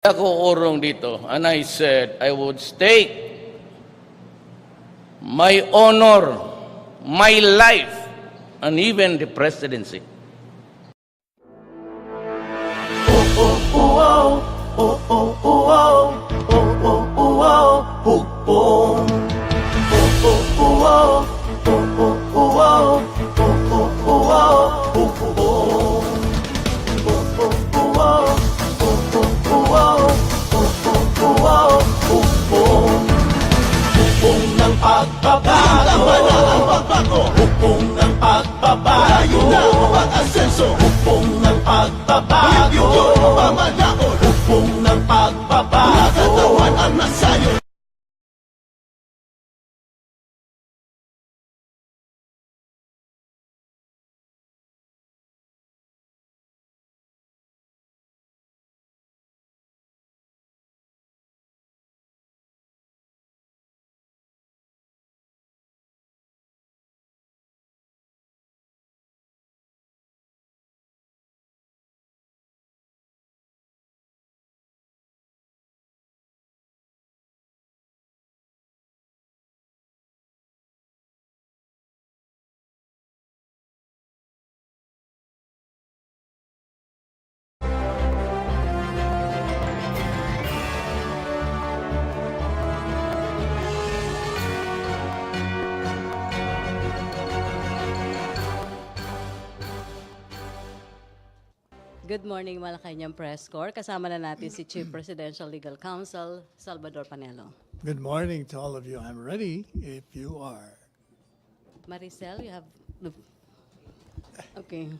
Ako urong dito, and I said I would stake my honor, my life, and even the presidency. Hukong ng pagbabago, hukong ng pagbabago, pag-asenso, hukong ng pagbabago, pamanaon, hukong ng pagbabago, katawan ang nasayo. Good morning, Malacañang Press Corps. Kasama na natin si Chief Presidential Legal Counsel, Salvador Panelo. Good morning to all of you. I'm ready if you are. Maricel, you have... Okay.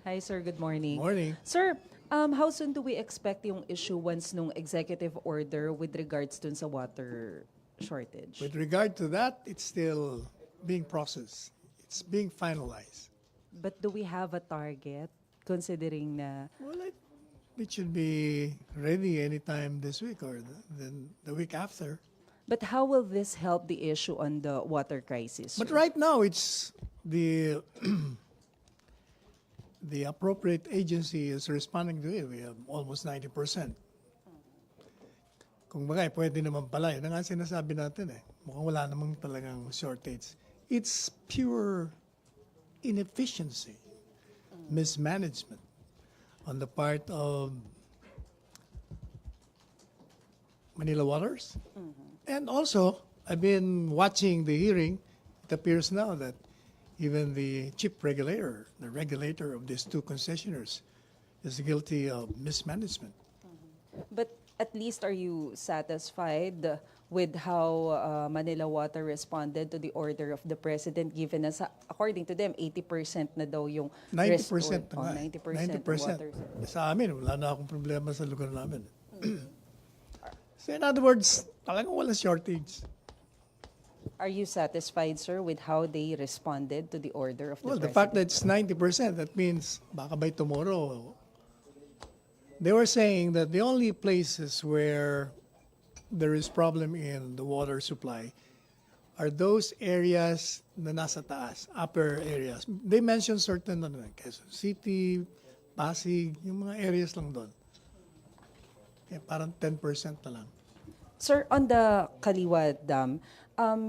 Hi, sir. Good morning. Morning. Sir, how soon do we expect yung issuance nung executive order with regards dun sa water shortage? With regard to that, it's still being processed. It's being finalized. But do we have a target considering na... Well, it should be ready anytime this week or then the week after. But how will this help the issue on the water crisis, But sir? right now, it's the the appropriate agency is responding to it. We have almost 90%. Kung bagay, pwede naman pala. Yun ang nga sinasabi natin eh. Mukhang wala namang talagang shortage. It's pure inefficiency, mismanagement on the part of Manila Waters. And also, I've been watching the hearing. It appears now that even the chief regulator, the regulator of these two concessionaires, is guilty of mismanagement. But at least are you satisfied with how Manila Water responded to the order of the President, given na according to them, 80% na daw yung 90% na oh, nga. 90% 90%. water. Sa amin, wala na akong problema sa lugar namin. So in other words, talagang wala shortage. Are you satisfied, sir, with how they responded to the order of the Well, the President? fact that it's 90%, that means baka by tomorrow, they were saying that the only places where there is problem in the water supply are those areas na nasa taas, upper areas. They mentioned certain, Quezon City, Pasig, yung mga areas lang doon. Kaya parang 10% na lang. Sir, on the Kaliwa Dam,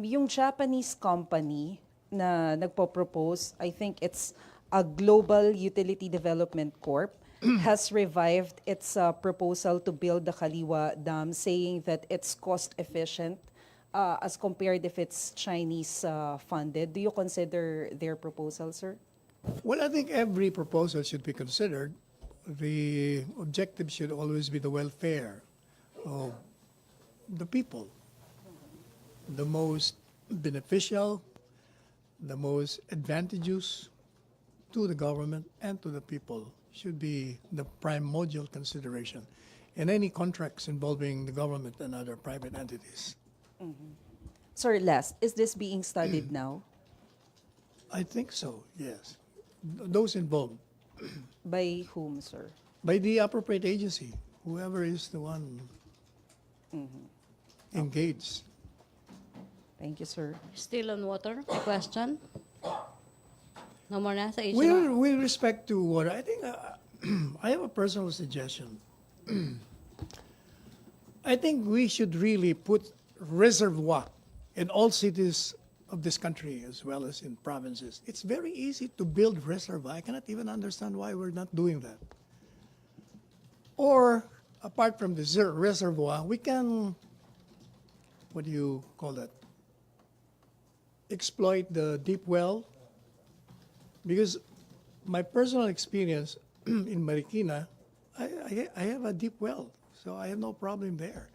yung Japanese company na nagpo-propose, I think it's a Global Utility Development Corp, has revived its proposal to build the Kaliwa Dam, saying that it's cost-efficient as compared if it's Chinese funded. Do you consider their proposal, sir? Well, I think every proposal should be considered. The objective should always be the welfare of the people. The most beneficial, the most advantageous to the government and to the people should be the primordial consideration in any contracts involving the government and other private entities. Sir, last, is this being studied now? I think so, yes. Those involved By whom, sir? by the appropriate agency, whoever is the one engaged. Thank you, sir. Still on water? Question? No more na sa issue na? With respect to water, I think I have a personal suggestion. I think we should really put reservoir in all cities of this country as well as in provinces. It's very easy to build reservoir. I cannot even understand why we're not doing that. Or, apart from the reservoir, we can, what do you call that? Exploit the deep well. Because my personal experience in Marikina, I have a deep well. So I have no problem there.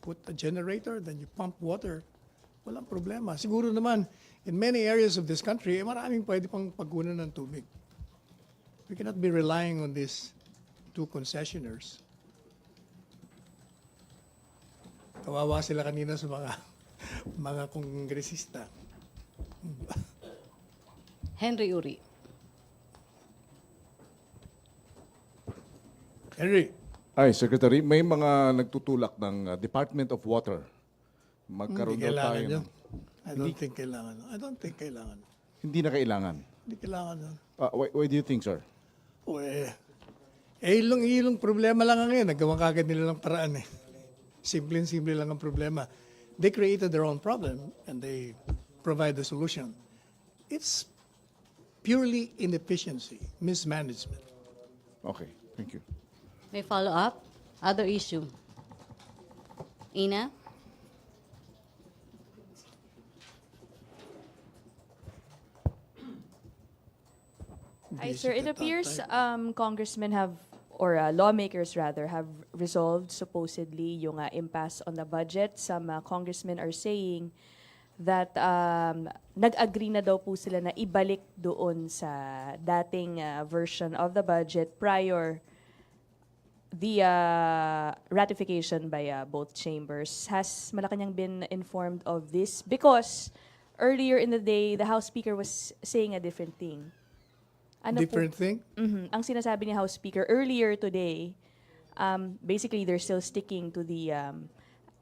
Put a generator, then you pump water. Walang problema. Siguro naman, in many areas of this country, maraming pwede pang pagkunan ng tubig. We cannot be relying on these two concessionaires. Kawawa sila kanina sa mga mga kongresista. Henry Uri. Henry, Ay, Secretary, may mga nagtutulak ng Department of Water. Magkaroon hindi daw kailangan tayo yun. ng... I don't think kailangan. I don't think kailangan. Hindi na kailangan. Hindi kailangan yun. Why do you think, sir? O ilong problema lang ang ngayon. Nagawa kagad nila ng paraan eh. Simple lang ang problema. They created their own problem and they provide the solution. It's purely inefficiency, mismanagement. Okay, thank you. May follow-up? Other issue? Ina? Hi, sir. It appears congressmen have, or lawmakers rather, have resolved supposedly yung impasse on the budget. Some congressmen are saying that nag-agree na daw po sila na ibalik doon sa dating version of the budget prior the ratification by both chambers. Has Malacañang been informed of this? Because earlier in the day, the House Speaker was saying a different thing. Different thing? Ang sinasabi ni House Speaker earlier today, basically they're still sticking to the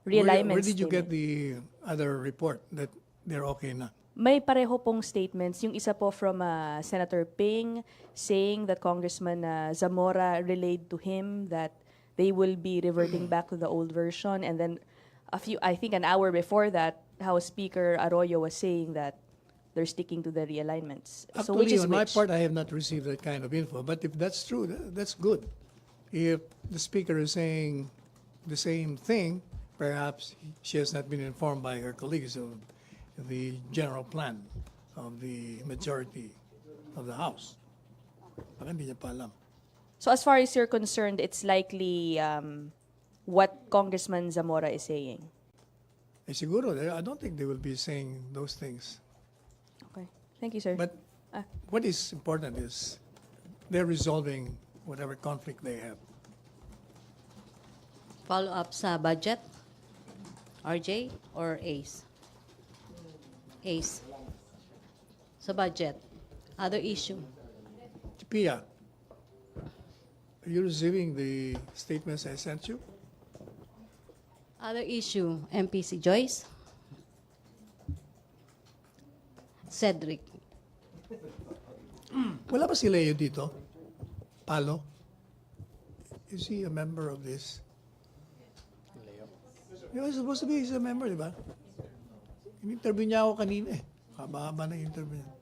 realignment Where did you scheme. get the other report that they're okay na? May pareho pong statements. Yung isa po from Senator Ping saying that Congressman Zamora relayed to him that they will be reverting back to the old version. And then I think an hour before that, House Speaker Arroyo was saying that they're sticking to the realignments. So which Actually, is on my which? part, I have not received that kind of info. But if that's true, that's good. If the speaker is saying the same thing, perhaps she has not been informed by her colleagues of the general plan of the majority of the House. Baka hindi niya pa alam. So as far as you're concerned, it's likely what Congressman Zamora is saying. Eh, siguro, I don't think they will be saying those things. Okay. Thank you, sir. But what is important is they're resolving whatever conflict they have. Follow-up sa budget? RJ or Ace? Ace. Sa budget. Other issue? Pia, are you receiving the statements I sent you? Other issue, MPC Joyce? Cedric? Wala ba si Leo dito? Palo? Is he a member of this? Leo? He was supposed to be a member, di ba? In-interview niya ako kanina eh. Haba-haba na interview niya.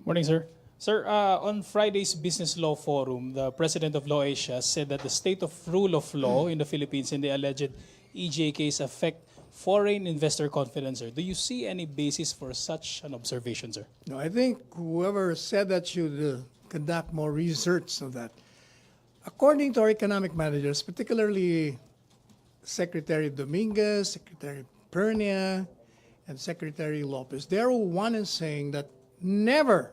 Morning, sir. Sir, on Friday's Business Law Forum, the president of Law Asia said that the state of rule of law in the Philippines and the alleged EJ case affect foreign investor confidence, sir. Do you see any basis for such an observation, sir? No, I think whoever said that should conduct more research of that. According to our economic managers, particularly Secretary Dominguez, Secretary Pernia, and Secretary Lopez, they're one in saying that never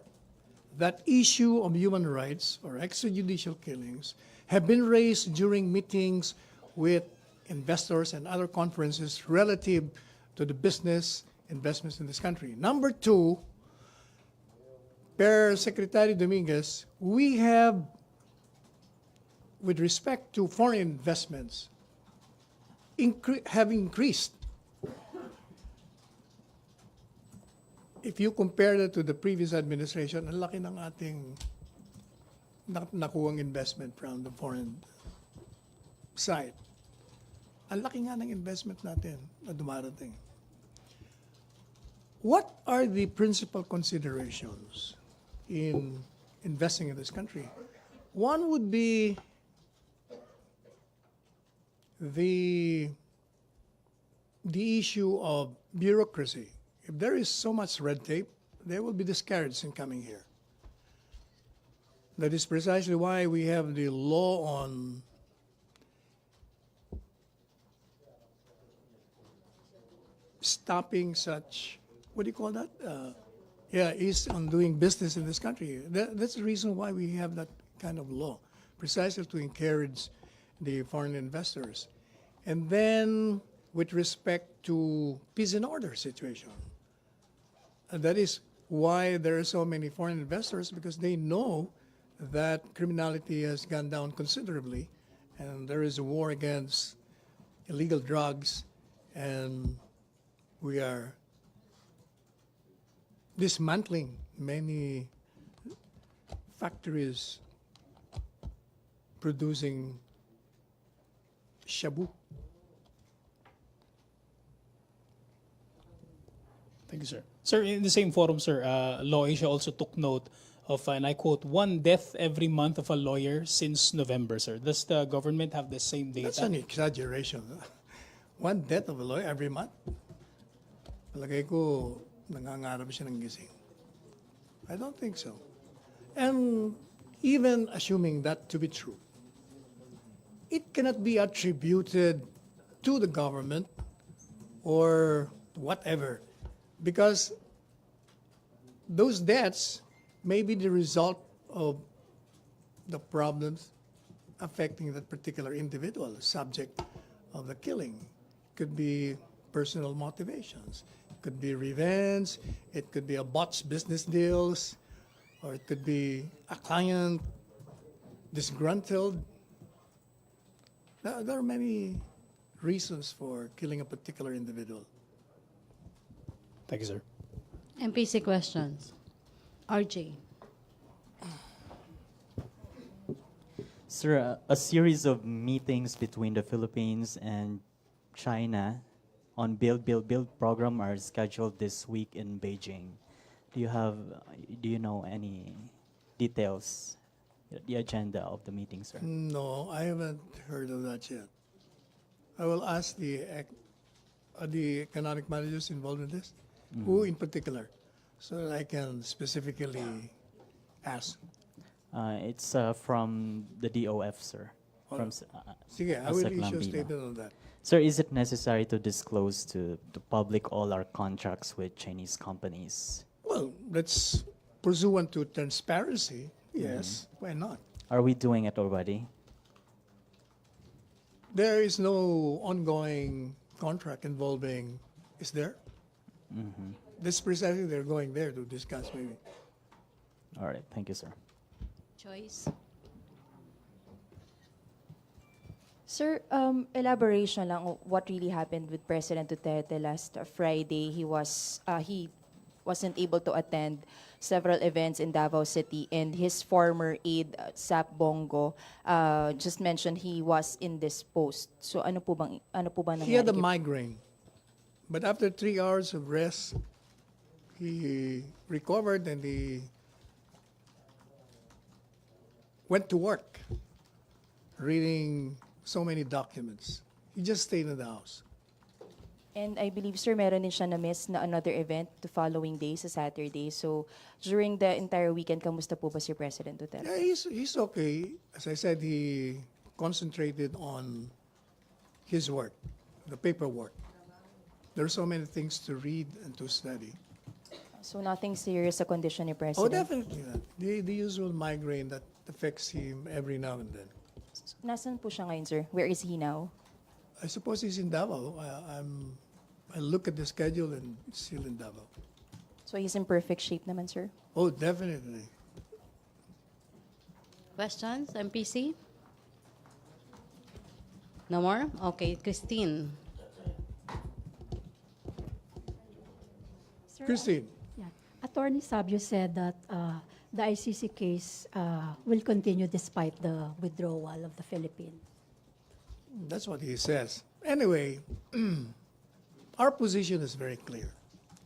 that issue of human rights or extrajudicial killings have been raised during meetings with investors and other conferences relative to the business investments in this country. Number two, per Secretary Dominguez, we have, with respect to foreign investments, have increased. If you compare that to the previous administration, ang laki ng ating nakuhang investment from the foreign side, ang laki nga ng investment natin na dumarating. What are the principal considerations in investing in this country? One would be the issue of bureaucracy. If there is so much red tape, they will be discouraged in coming here. That is precisely why we have the law on stopping such, what do you call that? Is on doing business in this country. That's the reason why we have that kind of law, precisely to encourage the foreign investors. And then with respect to peace and order situation, that is why there are so many foreign investors, because they know that criminality has gone down considerably and there is a war against illegal drugs, and we are dismantling many factories producing shabu. Thank you, sir. Sir, in the same forum, sir, Law Asia also took note of, and I quote, 1 death every month of a lawyer since November, sir. Does the government have the same data? That's an exaggeration. 1 death of a lawyer every month? Palagay ko, nangangarap siya ng gising. I don't think so. And even assuming that to be true, it cannot be attributed to the government or whatever, because those deaths may be the result of the problems affecting that particular individual, subject of the killing. Could be personal motivations, could be revenge, it could be a botched business deals, or it could be a client disgruntled. There are many reasons for killing a particular individual. Thank you, sir. MPC questions. RJ. Sir, a series of meetings between the Philippines and China on Build program are scheduled this week in Beijing. Do you know any details, the agenda of the meeting, sir? No, I haven't heard of that yet. I will ask the economic managers involved in this, who in particular, so that I can specifically ask. It's from the DOF, sir. From Sige, I will Asek issue a Lambino. statement on that. Sir, is it necessary to disclose to the public all our contracts with Chinese companies? Well, that's pursuant to transparency. Yes, why not? Are we doing it already? There is no ongoing contract involving, is there? This precisely they're going there to discuss maybe. All right, thank you, sir. Choice. Sir, elaboration lang on what really happened with President Duterte last Friday. He wasn't able to attend several events in Davao City, and his former aide, Sap Bongo, just mentioned he was indisposed. So ano po bang nangyari? He had a migraine, but after 3 hours of rest, he recovered and he went to work, reading so many documents. He just stayed in the house. And I believe, sir, meron din siya na-miss na another event the following day, sa Saturday. So, during the entire weekend, kamusta po ba si President Duterte? Yeah, he's okay. As I said, he concentrated on his work, the paperwork. There are so many things to read and to study. So, nothing serious sa condition ni Oh, President? definitely not. The usual migraine that affects him every now and then. Nasaan po siya ngayon, sir? Where is he now? I suppose he's in Davao. I look at the schedule and it's still in Davao. So, he's in perfect shape naman, sir? Oh, definitely. Questions, MPC? No more? Okay, Christine. Sir, Christine, yeah. Attorney Sabio said that the ICC case will continue despite the withdrawal of the Philippines. That's what he says. Anyway, our position is very clear.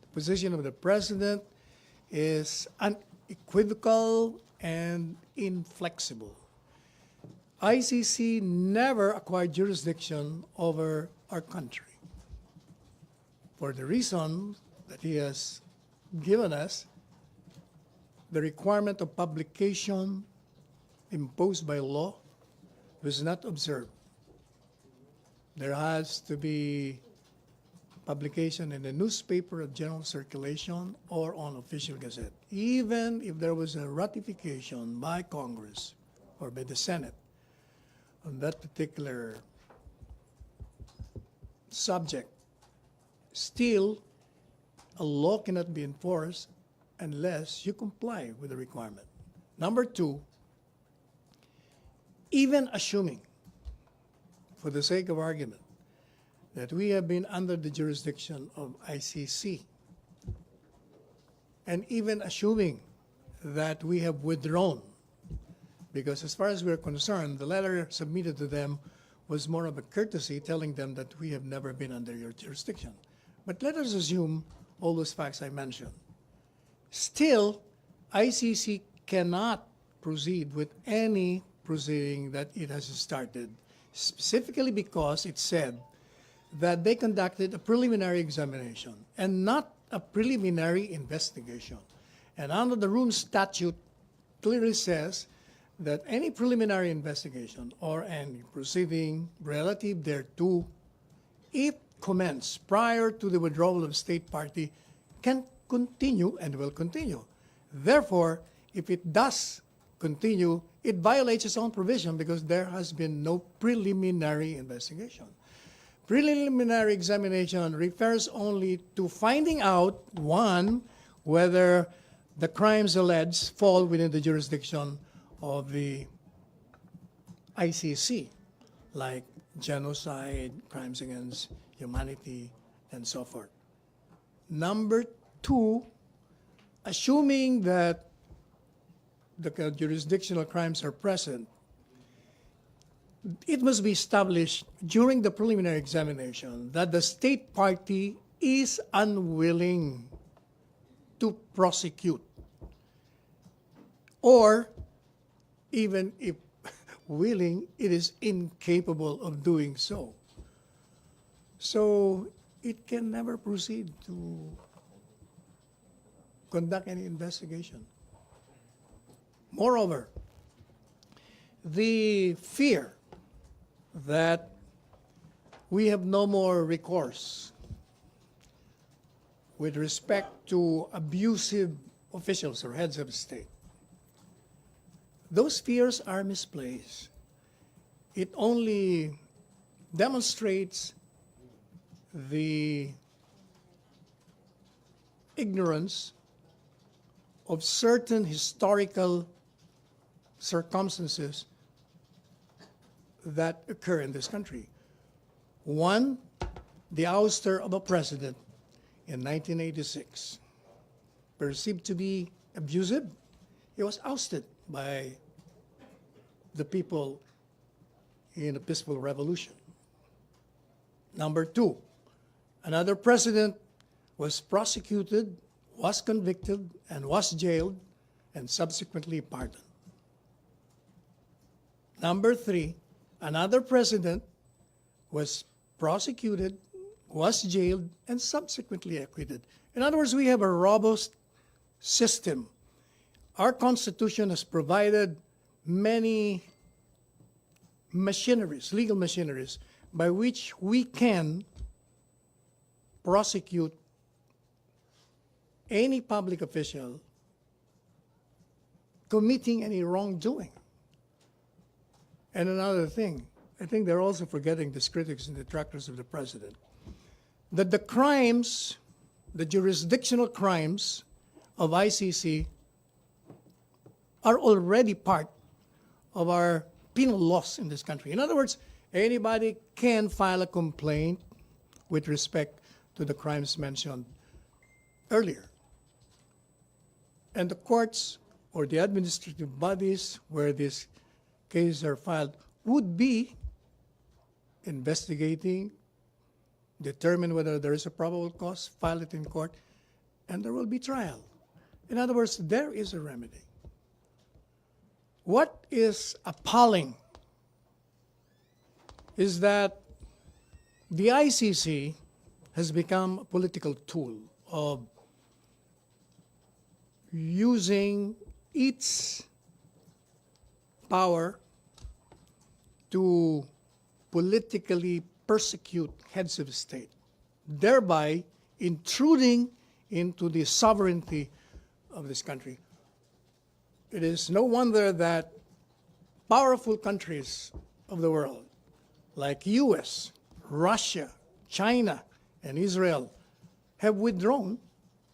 The position of the president is unequivocal and inflexible. ICC never acquired jurisdiction over our country for the reason that he has given us. The requirement of publication imposed by law was not observed. There has to be publication in a newspaper of general circulation or on official gazette. Even if there was a ratification by Congress or by the Senate on that particular subject, still a law cannot be enforced unless you comply with the requirement. Number two, even assuming, for the sake of argument, that we have been under the jurisdiction of ICC, and even assuming that we have withdrawn, because as far as we're concerned, the letter submitted to them was more of a courtesy telling them that we have never been under your jurisdiction. But let us assume all those facts I mentioned. Still, ICC cannot proceed with any proceeding that it has started, specifically because it said that they conducted a preliminary examination and not a preliminary investigation. And under the Rome statute clearly says that any preliminary investigation or any proceeding relative thereto, if commenced prior to the withdrawal of state party, can continue and will continue. Therefore, if it does continue, it violates its own provision because there has been no preliminary investigation. Preliminary examination refers only to finding out, one, whether the crimes alleged fall within the jurisdiction of the ICC, like genocide, crimes against humanity, and so forth. Number two, assuming that the jurisdictional crimes are present, it must be established during the preliminary examination that the state party is unwilling to prosecute, or even if willing, it is incapable of doing so. So it can never proceed to conduct any investigation. Moreover, the fear that we have no more recourse with respect to abusive officials or heads of state, those fears are misplaced. It only demonstrates the ignorance of certain historical circumstances that occur in this country. One, the ouster of a president in 1986, perceived to be abusive. He was ousted by the people in a peaceful revolution. Number two, another president was prosecuted, was convicted, and was jailed, and subsequently pardoned. Number three, another president was prosecuted, was jailed, and subsequently acquitted. In other words, we have a robust system. Our Constitution has provided many machineries, legal machineries, by which we can prosecute any public official committing any wrongdoing. And another thing, I think they're also forgetting, these critics and detractors of the president, that the crimes, the jurisdictional crimes of ICC are already part of our penal laws in this country. In other words, anybody can file a complaint with respect to the crimes mentioned earlier. And the courts or the administrative bodies where these cases are filed would be investigating, determine whether there is a probable cause, file it in court, and there will be trial. In other words, there is a remedy. What is appalling is that the ICC has become a political tool of using its power to politically persecute heads of state, thereby intruding into the sovereignty of this country. It is no wonder that powerful countries of the world, like US, Russia, China, and Israel, have withdrawn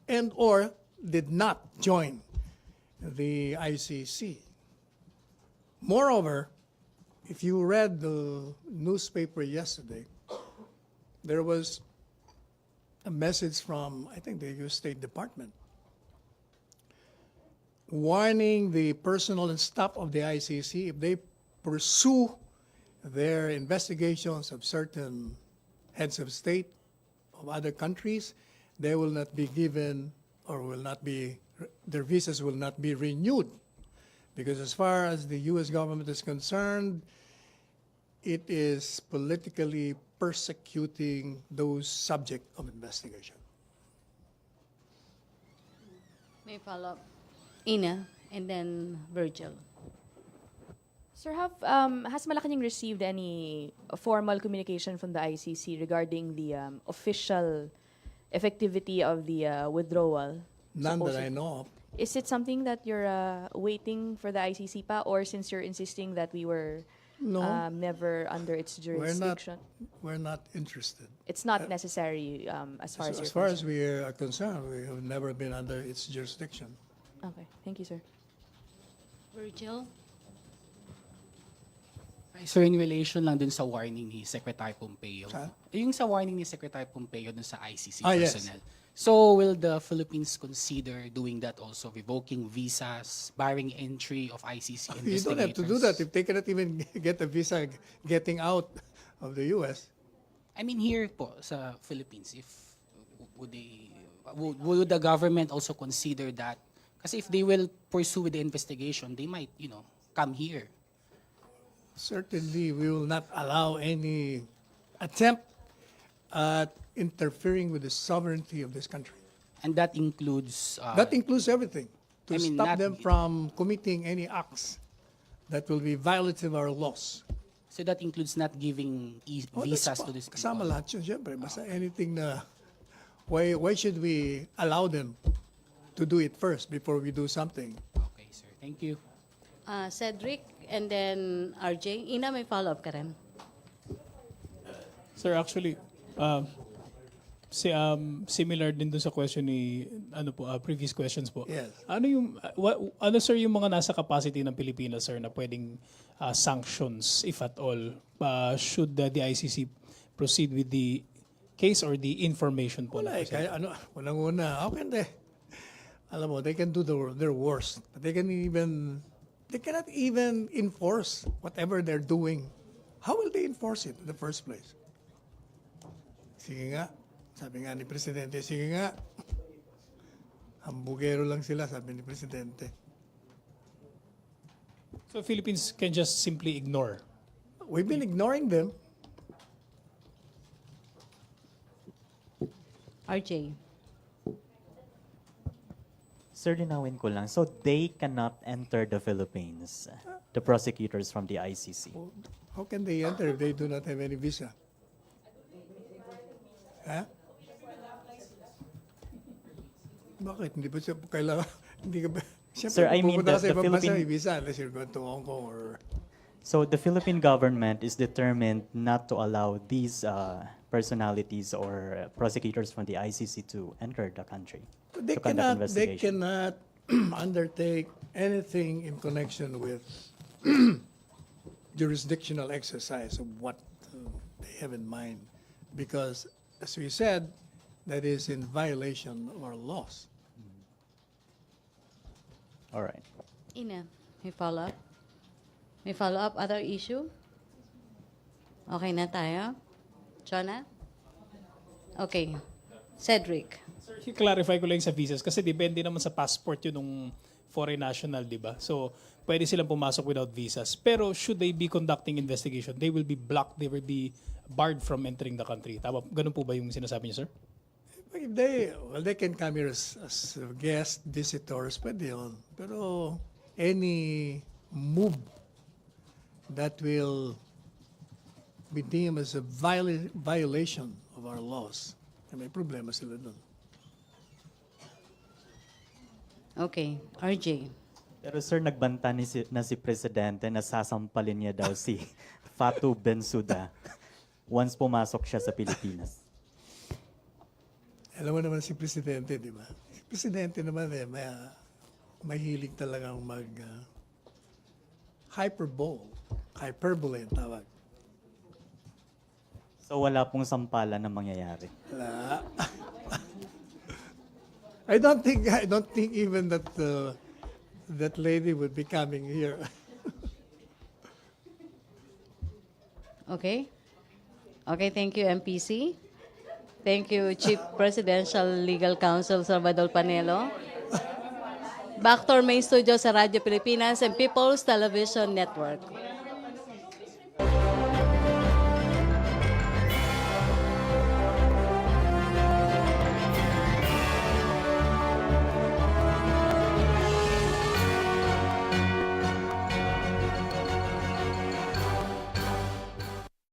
and or did not join the ICC. Moreover, if you read the newspaper yesterday, there was a message from, I think, the US State Department warning the personnel and staff of the ICC if they pursue their investigations of certain heads of state of other countries, they will not be given or will not be, their visas will not be renewed. Because as far as the US government is concerned, it is politically persecuting those subject of investigation. May follow-up. Ina, and then Virgil. Sir, has Malacañang received any formal communication from the ICC regarding the official effectivity of the withdrawal? None that I know of. Is it something that you're waiting for the ICC pa, or since you're insisting that we were No. never under its jurisdiction? We're not interested. It's not necessary as far as As you're far as concerned. we are concerned, we have never been under its jurisdiction. Okay, thank you, sir. Virgil? Sir, in relation lang dun sa warning ni Secretary Pompeo. Saan? Yung sa warning ni Secretary Pompeo dun sa ICC Yes. personnel. So, will the Philippines consider doing that also, revoking visas, barring entry of ICC You investigators? don't have to do that if they cannot even get a visa getting out of the US. I mean, here po sa Philippines, if would the government also consider that? Kasi if they will pursue the investigation, they might, come here. Certainly, we will not allow any attempt at interfering with the sovereignty of this country. And that includes... That includes everything, to I mean, stop not- them from committing any acts that will be violative of our laws. So that includes not giving visas to this Kasama people. lahat yun, syempre. Basta anything na, why should we allow them to do it first before we do something? Okay, sir. Thank you. Cedric, and then RJ. Ina, may follow-up ka rin. Sir, actually, similar din dun sa question ni previous questions po. Yes. Ano sir yung mga nasa capacity ng Pilipinas, sir, na pwedeng sanctions, if at all, should the ICC proceed with the case or the information po? Wala eh. Kaya unang-una, how can they, alam mo, they can do their worst. But they cannot even enforce whatever they're doing. How will they enforce it in the first place? Sige nga, sabi nga ni Presidente, sige nga, hambugero lang sila, sabi ni Presidente. So Philippines can just simply ignore. We've been ignoring them. RJ. Sir, linawin ko lang. So they cannot enter the Philippines, the prosecutors from the ICC. How can they enter if they do not have any visa? Ha? Bakit? Hindi ba siya kailangan? Hindi ka ba? Siyempre, Sir, I mean pupunta ka that sa the ibang bansa, Philippine- may visa unless you're going to Hong Kong or... So the Philippine government is determined not to allow these personalities or prosecutors from the ICC to enter the country They to conduct they investigation. cannot undertake anything in connection with jurisdictional exercise of what they have in mind. Because, as we said, that is in violation of our laws. All right. Ina, may follow-up? May follow-up? Other issue? Okay na tayo? Chona? Okay. Cedric. Sir, i-clarify ko lang sa visas kasi depende naman sa passport yun ng foreign national, di ba? So, pwede silang pumasok without visas. Pero should they be conducting investigation, they will be blocked, they will be barred from entering the country. Tama, ganun po ba yung sinasabi niyo, sir? If they can come here as guest visitors, pwede yun. Pero any move that will be deemed as a violation of our laws, may problema sila dun. Okay. RJ. Pero sir, nagbanta na si Presidente na sasampalin niya daw si Fatu Bensouda once pumasok siya sa Pilipinas. Alam mo naman si Presidente, di ba? Si Presidente naman mahilig talagang hyperbole ang tawag. So wala pong sampalan na mangyayari. Wala. I don't think even that that lady would be coming here. Okay? Okay, thank you, MPC. Thank you, Chief Presidential Legal Counsel Salvador Panelo. Back to our main studio sa Radyo Pilipinas and People's Television Network.